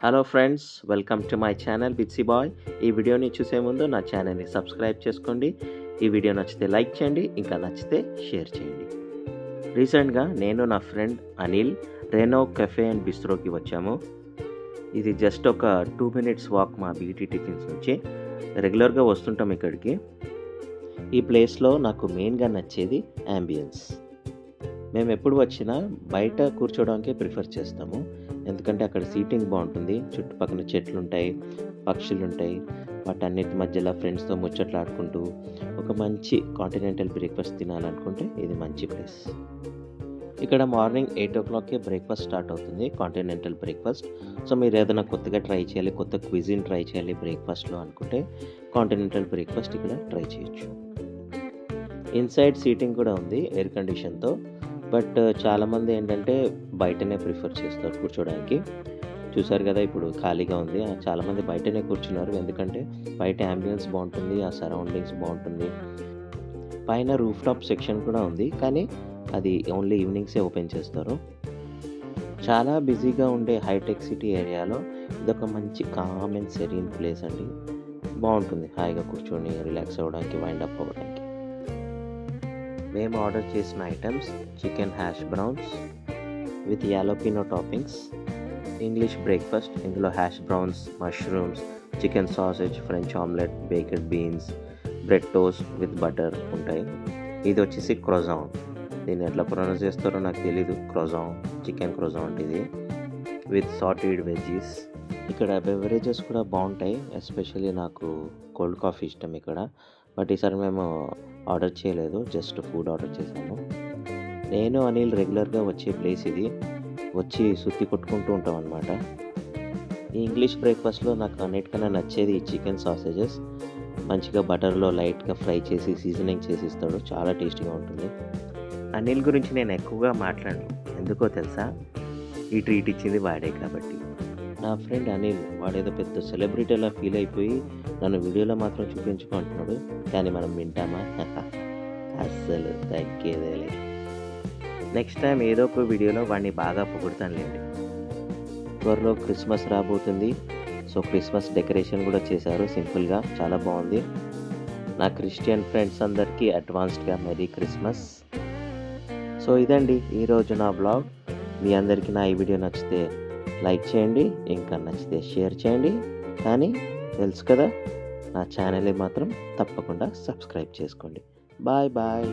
Hello friends, welcome to my channel Bitsy boy. ఈ వీడియోని చూసే ముందు నా ఛానల్ని సబ్స్క్రైబ్ చేసుకోండి. ఈ వీడియో నచ్చితే లైక్ చేయండి, ఇంకా నచ్చితే షేర్ చేయండి. రీసెంట్గా నేను నా friend Anil Reno cafe and బిస్ట్రోకి వచ్చాము. ఇది జస్ట్ ఒక 2 minutes వాక్ మా బీటీ టిఫిన్స్ నుంచి. రెగ్యులర్గా వస్తుంటాం ఇక్కడికి. ఈ ప్లేస్లో నాకు మెయిన్గా నచ్చేది యాంబియన్స్. మేము ఎప్పుడు వచ్చినా బయట కూర్చోవడానికే ప్రిఫర్ చేస్తాము, ఎందుకంటే అక్కడ సీటింగ్ బాగుంటుంది, చుట్టుపక్కల చెట్లు ఉంటాయి, పక్షులు ఉంటాయి, వాటన్నిటి మధ్యలో ఫ్రెండ్స్తో ముచ్చట్లాడుకుంటూ ఒక మంచి కాంటినెంటల్ బ్రేక్ఫాస్ట్ తినాలనుకుంటే ఇది మంచి ప్లేస్. ఇక్కడ మార్నింగ్ 8 o'clockకే బ్రేక్ఫాస్ట్ స్టార్ట్ అవుతుంది, కాంటినెంటల్ బ్రేక్ఫాస్ట్. సో మీరు ఏదైనా కొత్తగా ట్రై చేయాలి, కొత్త క్విజిన్ ట్రై చేయాలి బ్రేక్ఫాస్ట్లో అనుకుంటే కాంటినెంటల్ బ్రేక్ఫాస్ట్ ఇక్కడ ట్రై చేయొచ్చు. ఇన్సైడ్ సీటింగ్ కూడా ఉంది ఎయిర్ కండిషన్తో, బట్ చాలామంది ఏంటంటే బయటనే ప్రిఫర్ చేస్తారు కూర్చోడానికి. చూసారు కదా, ఇప్పుడు ఖాళీగా ఉంది. చాలామంది బయటనే కూర్చున్నారు, ఎందుకంటే బయట యాంబియన్స్ బాగుంటుంది, ఆ సరౌండింగ్స్ బాగుంటుంది. పైన రూఫ్ టాప్ సెక్షన్ కూడా ఉంది, కానీ అది ఓన్లీ ఈవినింగ్సే ఓపెన్ చేస్తారు. చాలా బిజీగా ఉండే హైటెక్ సిటీ ఏరియాలో ఇదొక మంచి కామ్ అండ్ సెరీన్ ప్లేస్ అండి. బాగుంటుంది హాయిగా కూర్చొని రిలాక్స్ అవ్వడానికి, వైండ్ అప్ అవ్వడానికి. మేము ఆర్డర్ చేసిన items chicken hash browns with jalapeno toppings, English breakfast. ఇందులో hash browns, mushrooms, chicken sausage, French omelette, baked beans, bread toast with butter ఉంటాయి. ఇది వచ్చేసి క్రోజాన్. దీన్ని ఎట్లా ప్రొనౌన్స్ చేస్తారో నాకు తెలీదు. క్రోజాన్, చికెన్ క్రోజాన్ అంటే ఇది, విత్ సాటెడ్ వెజ్జీస్. ఇక్కడ బెవరేజెస్ కూడా బాగుంటాయి, ఎస్పెషల్లీ నాకు కోల్డ్ కాఫీ ఇష్టం ఇక్కడ. బట్ ఈసారి మేము ఆర్డర్ చేయలేదు, జస్ట్ ఫుడ్ ఆర్డర్ చేసాము. నేను అనిల్ రెగ్యులర్గా వచ్చే ప్లేస్ ఇది. వచ్చి సుత్తి కొట్టుకుంటూ ఉంటాం అనమాట. ఈ ఇంగ్లీష్ బ్రేక్ఫాస్ట్లో నాకు అన్నిటికన్నా నచ్చేది ఈ చికెన్ సాసేజెస్. మంచిగా బటర్లో లైట్గా ఫ్రై చేసి సీజనింగ్ చేసి ఇస్తాడు, చాలా టేస్టీగా ఉంటుంది. అనిల్ గురించి నేను ఎక్కువగా మాట్లాడను, ఎందుకో తెలుసా? ఈ ట్రీట్ ఇచ్చింది వాడే కాబట్టి. నా ఫ్రెండ్ అనిల్ వాడేదో పెద్ద సెలబ్రిటీలా ఫీల్ అయిపోయి నన్ను వీడియోలో మాత్రం చూపించుకుంటున్నాడు, కానీ మనం వింటామా? అస్సలు తగ్గేదేలే. నెక్స్ట్ టైం ఏదో ఒక వీడియోలో వాడిని బాగా పొగుడుతానులేండి. త్వరలో క్రిస్మస్ రాబోతుంది, సో క్రిస్మస్ డెకరేషన్ కూడా చేశారు సింపుల్గా, చాలా బాగుంది. నా క్రిస్టియన్ ఫ్రెండ్స్ అందరికీ అడ్వాన్స్డ్గా మెరీ క్రిస్మస్. సో ఇదండి ఈరోజు నా బ్లాగ్. మీ అందరికీ నా ఈ వీడియో నచ్చితే లైక్ చేయండి, ఇంకా నచ్చితే షేర్ చేయండి, కానీ తెలుసు కదా, నా ఛానల్ని మాత్రం తప్పకుండా సబ్స్క్రైబ్ చేసుకోండి. Bye bye.